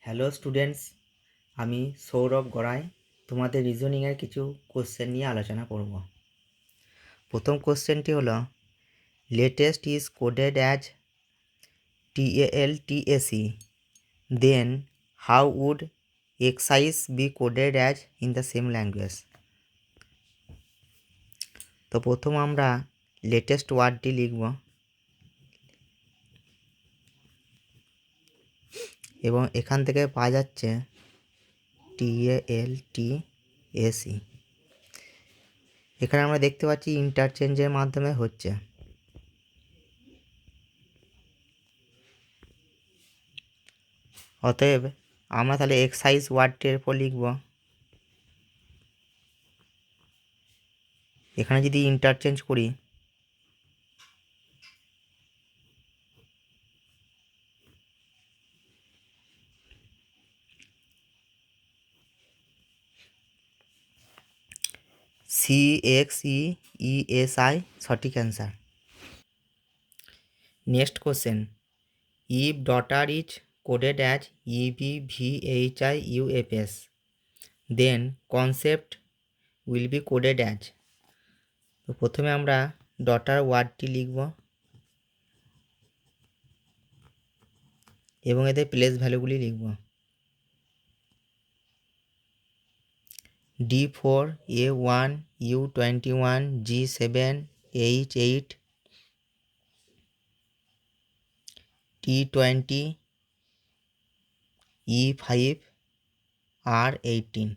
Hello students, আমি সৌরভ গড়াই তোমাদের রিজনিংয়ের কিছু কোশ্চেন নিয়ে আলোচনা করব। প্রথম কোশ্চেনটি হলো latest is coded as TALTAC, then how would excise be coded as in the same language. তো প্রথম আমরা লেটেস্ট ওয়ার্ডটি লিখব এবং এখান থেকে পাওয়া যাচ্ছে TALTAC। এখানে আমরা দেখতে পাচ্ছি ইন্টারচেঞ্জের মাধ্যমে হচ্ছে। অতএব আমরা তাহলে এক্সাইজ ওয়ার্ডটির উপর লিখব। এখানে যদি ইন্টারচেঞ্জ করি CXEESI সঠিক answer. Next question, if daughter is coded as EBVHIUFS, then concept will be coded as. তো প্রথমে আমরা ডটার ওয়ার্ডটি লিখব এবং এতে প্লেস ভ্যালুগুলি লিখব। D4 A1 U21 G7 H8 T20 E5 R18।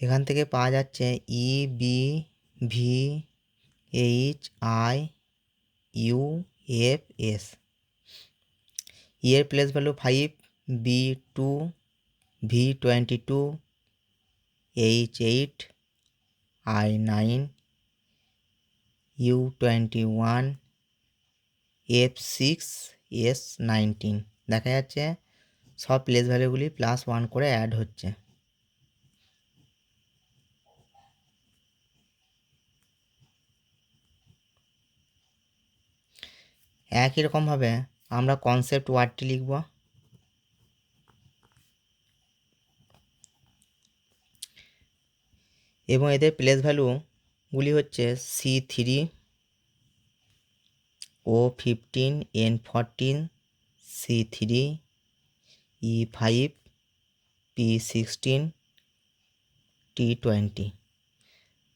এখান থেকে পাওয়া যাচ্ছে EBVHIUFS। এর place value 5, B2 V22 H8 I9 U21 F6 S19। দেখা যাচ্ছে সব প্লেস ভ্যালুগুলি +1 করে অ্যাড হচ্ছে। একই রকমভাবে আমরা কনসেপ্ট ওয়ার্ডটি লিখব এবং এদের প্লেস ভ্যালুগুলি হচ্ছে C3 O15 N14 C3 E5 P16 T20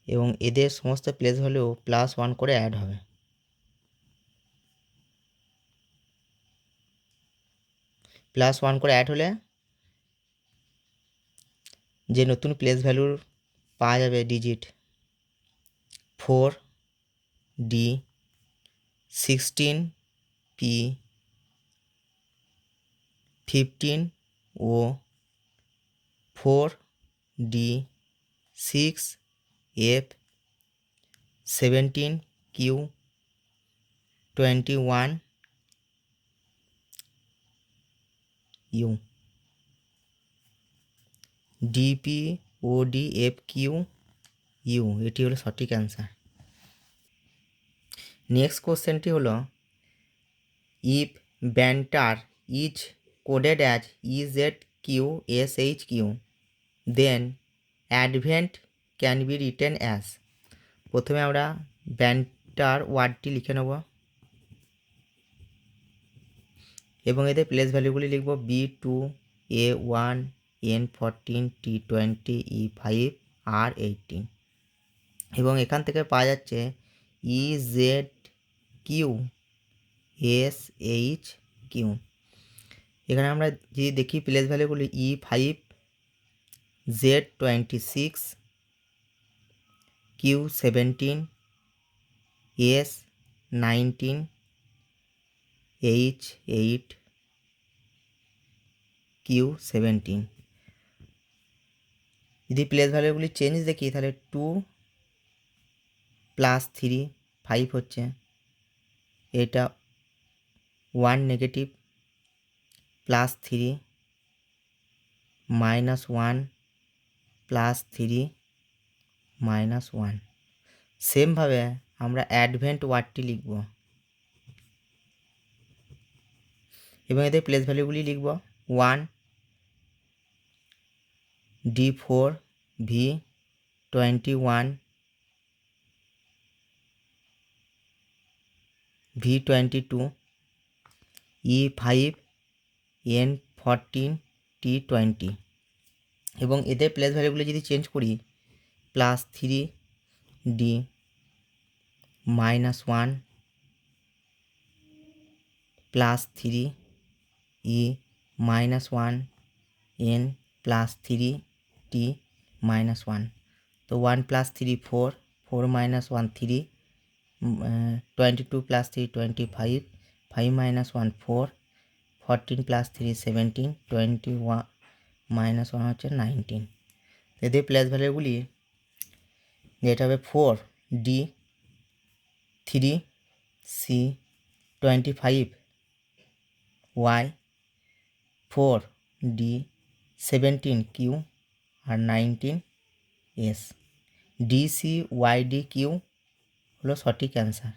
এবং এদের সমস্ত প্লেস ভ্যালু +1 করে অ্যাড হবে। +1 করে অ্যাড হলে যে নতুন প্লেস ভ্যালুর পাওয়া যাবে ডিজিট 4D 16P 15 ও 4D 6F 17Q 21U DPODFQU, এটি হলো সঠিক অ্যান্সার। নেক্সট কোশ্চেনটি হলো if banter is coded as EZQSHQ, then advent can be written as. প্রথমে আমরা ব্যান্টার ওয়ার্ডটি লিখে নেব এবং এতে প্লেস ভ্যালুগুলি লিখব B2 A1 N14 T20 E5 R18 এবং এখান থেকে পাওয়া যাচ্ছে EZQSHQ। এখানে আমরা যদি দেখি place ভ্যালুগুলি E5 Z26 Q17 S19 H8 Q17। যদি প্লেস ভ্যালুগুলি চেঞ্জ দেখি তাহলে 2 + 3 5 হচ্ছে, এটা 1 নেগেটিভ +3 -1 +3 -1। সেমভাবে আমরা অ্যাডভেন্ট ওয়ার্ডটি লিখব এবং এদের প্লেস ভ্যালুগুলি লিখব 1 D4 V21 V22 E5 N14 T20 এবং এদের প্লেস ভ্যালুগুলি যদি চেঞ্জ করি +3 D -1 +3 E -1 N +3 T -1 তো 1 + 3 4 4 - 1 3 22 + 3 25 5 - 1 4 14 + 3 17 21 -1 হচ্ছে 19 এদের প্লেস ভ্যালুগুলি যেটা হবে 4 D 3 C 25 Y 4 D 17 Q আর 19 S DC YD Q হলো সঠিক অ্যান্সার।